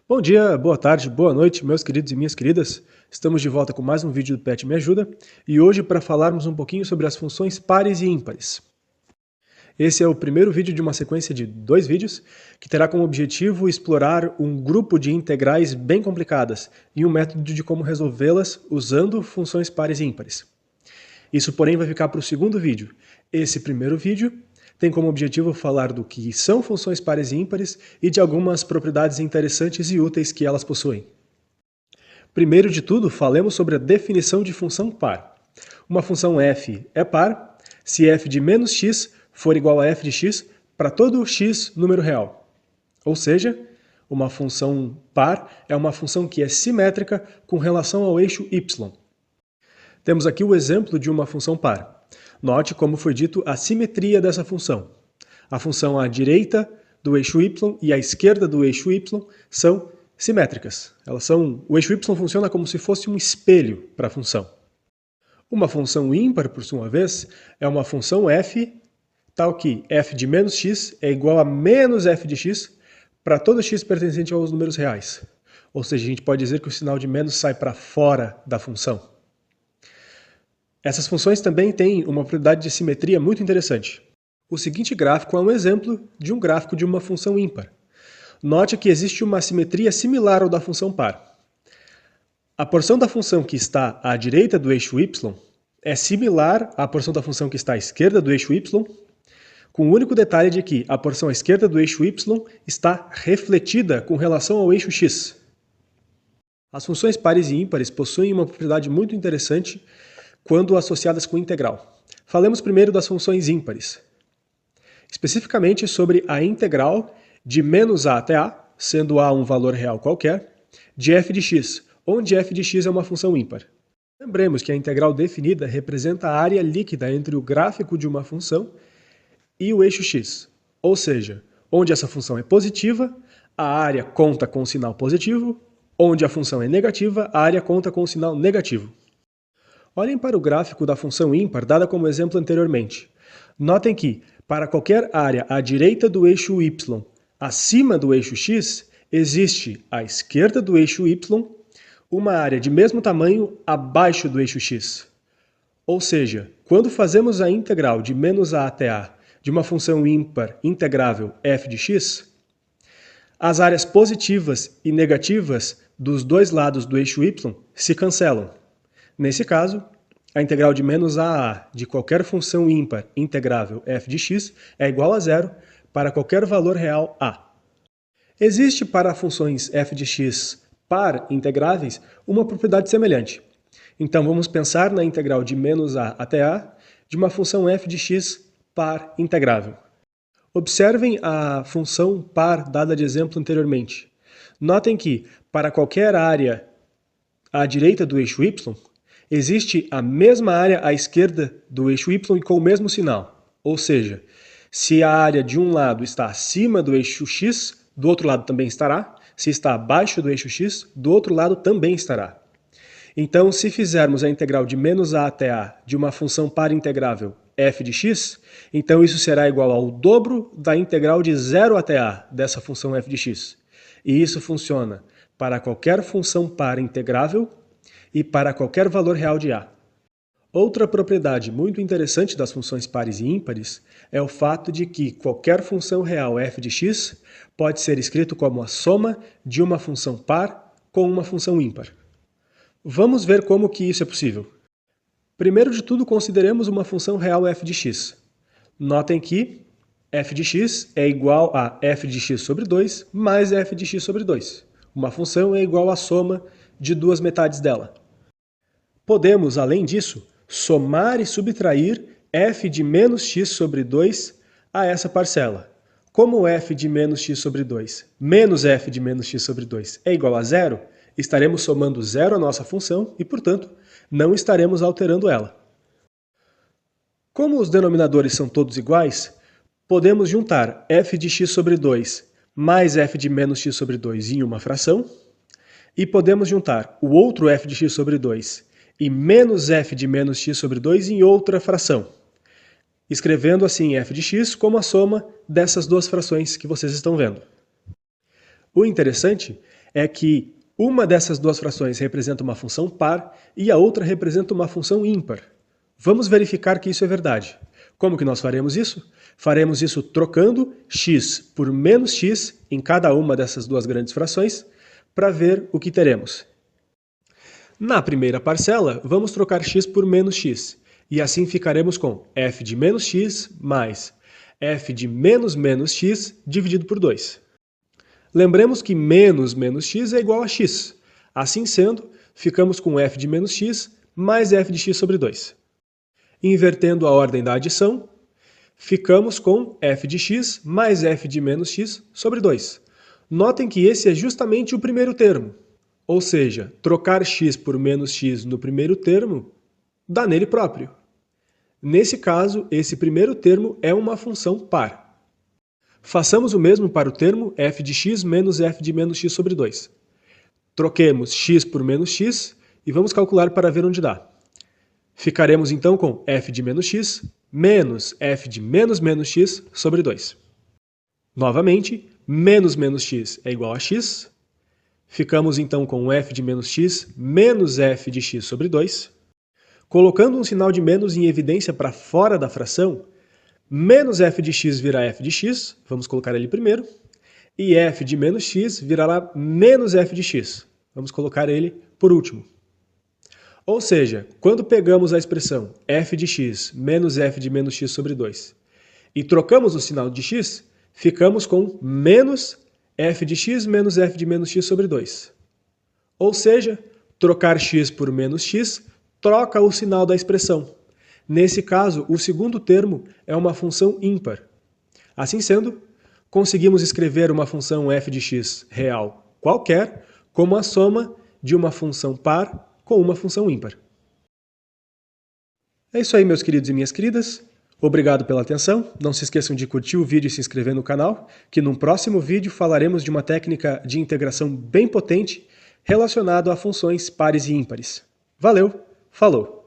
Bom dia, boa tarde, boa noite, meus queridos e minhas queridas. Estamos de volta com mais um vídeo do Pet Me Ajuda e hoje para falarmos um pouquinho sobre as funções pares e ímpares. Esse é o primeiro vídeo de uma sequência de 2 vídeos que terá como objetivo explorar um grupo de integrais bem complicadas e um método de como resolvê-las usando funções pares e ímpares. Isso, porém, vai ficar para o segundo vídeo. Esse primeiro vídeo tem como objetivo falar do que são funções pares e ímpares e de algumas propriedades interessantes e úteis que elas possuem. Primeiro de tudo, falemos sobre a definição de função par. Uma função f é par se f de menos x for igual a f de x para todo x número real. Ou seja, uma função par é uma função que é simétrica com relação ao eixo y. Temos aqui o exemplo de uma função par. Note como foi dito a simetria dessa função. A função à direita do eixo y e à esquerda do eixo y são simétricas. O eixo y funciona como se fosse um espelho para a função. Uma função ímpar, por sua vez, é uma função f, tal que f de menos x é igual a menos f de x para todo x pertencente aos números reais. Ou seja, a gente pode dizer que o sinal de menos sai para fora da função. Essas funções também têm uma propriedade de simetria muito interessante. O seguinte gráfico é um exemplo de um gráfico de uma função ímpar. Note que existe uma simetria similar ao da função par. A porção da função que está à direita do eixo y é similar à porção da função que está à esquerda do eixo y, com o único detalhe de que a porção à esquerda do eixo y está refletida com relação ao eixo x. As funções pares e ímpares possuem uma propriedade muito interessante quando associadas com integral. Falemos primeiro das funções ímpares. Especificamente sobre a integral de menos a até a, sendo a um valor real qualquer, de f de x, onde f de x é uma função ímpar. Lembremos que a integral definida representa a área líquida entre o gráfico de uma função e o eixo x. Ou seja, onde essa função é positiva, a área conta com o sinal positivo, onde a função é negativa, a área conta com o sinal negativo. Olhem para o gráfico da função ímpar dada como exemplo anteriormente. Notem que, para qualquer área à direita do eixo y, acima do eixo x, existe à esquerda do eixo y uma área de mesmo tamanho abaixo do eixo x. Ou seja, quando fazemos a integral de menos a até a de uma função ímpar integrável f de x, as áreas positivas e negativas dos dois lados do eixo y se cancelam. Nesse caso, a integral de menos a de qualquer função ímpar integrável f de x é igual a zero para qualquer valor real a. Existe para funções f de x par integráveis uma propriedade semelhante. Então vamos pensar na integral de menos a até a de uma função f de x par integrável. Observem a função par dada de exemplo anteriormente. Notem que, para qualquer área à direita do eixo y, existe a mesma área à esquerda do eixo y com o mesmo sinal. Ou seja, se a área de um lado está acima do eixo x, do outro lado também estará. Se está abaixo do eixo x, do outro lado também estará. Então, se fizermos a integral de menos a até a de uma função par integrável f de x, então isso será igual ao dobro da integral de 0 até a dessa função f de x. E isso funciona para qualquer função par integrável e para qualquer valor real de a. Outra propriedade muito interessante das funções pares e ímpares é o fato de que qualquer função real f de x pode ser escrito como a soma de uma função par com uma função ímpar. Vamos ver como que isso é possível. Primeiro de tudo, consideremos uma função real f de x. Notem que f de x é igual a f de x sobre 2 mais f de x sobre 2. Uma função é igual à soma de duas metades dela. Podemos, além disso, somar e subtrair f de menos x sobre 2 a essa parcela. Como f de menos x sobre 2 menos f de menos x sobre 2 é igual a zero, estaremos somando zero à nossa função e, portanto, não estaremos alterando ela. Como os denominadores são todos iguais, podemos juntar f de x sobre 2 mais f de menos x sobre 2 em uma fração, e podemos juntar o outro f de x sobre 2 e menos f de menos x sobre 2 em outra fração, escrevendo assim f de x como a soma dessas duas frações que vocês estão vendo. O interessante é que uma dessas duas frações representa uma função par e a outra representa uma função ímpar. Vamos verificar que isso é verdade. Como que nós faremos isso? Faremos isso trocando x por menos x em cada uma dessas duas grandes frações para ver o que teremos. Na primeira parcela, vamos trocar x por menos x, e assim ficaremos com f de menos x mais f de menos menos x dividido por 2. Lembremos que menos menos x é igual a x. Assim sendo, ficamos com f de menos x mais f de x sobre 2. Invertendo a ordem da adição, ficamos com f de x mais f de menos x sobre 2. Notem que esse é justamente o primeiro termo. Ou seja, trocar x por menos x no primeiro termo dá nele próprio. Nesse caso, esse primeiro termo é uma função par. Façamos o mesmo para o termo f de x menos f de menos x sobre 2. Troquemos x por menos x e vamos calcular para ver onde dá. Ficaremos então com f de menos x menos f de menos menos x sobre 2. Novamente, menos menos x é igual a x. Ficamos então com f de menos x menos f de x sobre 2. Colocando um sinal de menos em evidência para fora da fração, menos f de x virá f de x, vamos colocar ele primeiro, e f de menos x virá menos f de x, vamos colocar ele por último. Ou seja, quando pegamos a expressão f de x menos f de menos x sobre 2 e trocamos o sinal de x, ficamos com menos f de x menos f de menos x sobre 2. Ou seja, trocar x por menos x troca o sinal da expressão. Nesse caso, o segundo termo é uma função ímpar. Assim sendo, conseguimos escrever uma função f de x real qualquer como a soma de uma função par com uma função ímpar. É isso aí, meus queridos e minhas queridas. Obrigado pela atenção. Não se esqueçam de curtir o vídeo e se inscrever no canal, que num próximo vídeo falaremos de uma técnica de integração bem potente relacionada a funções pares e ímpares. Valeu, falou!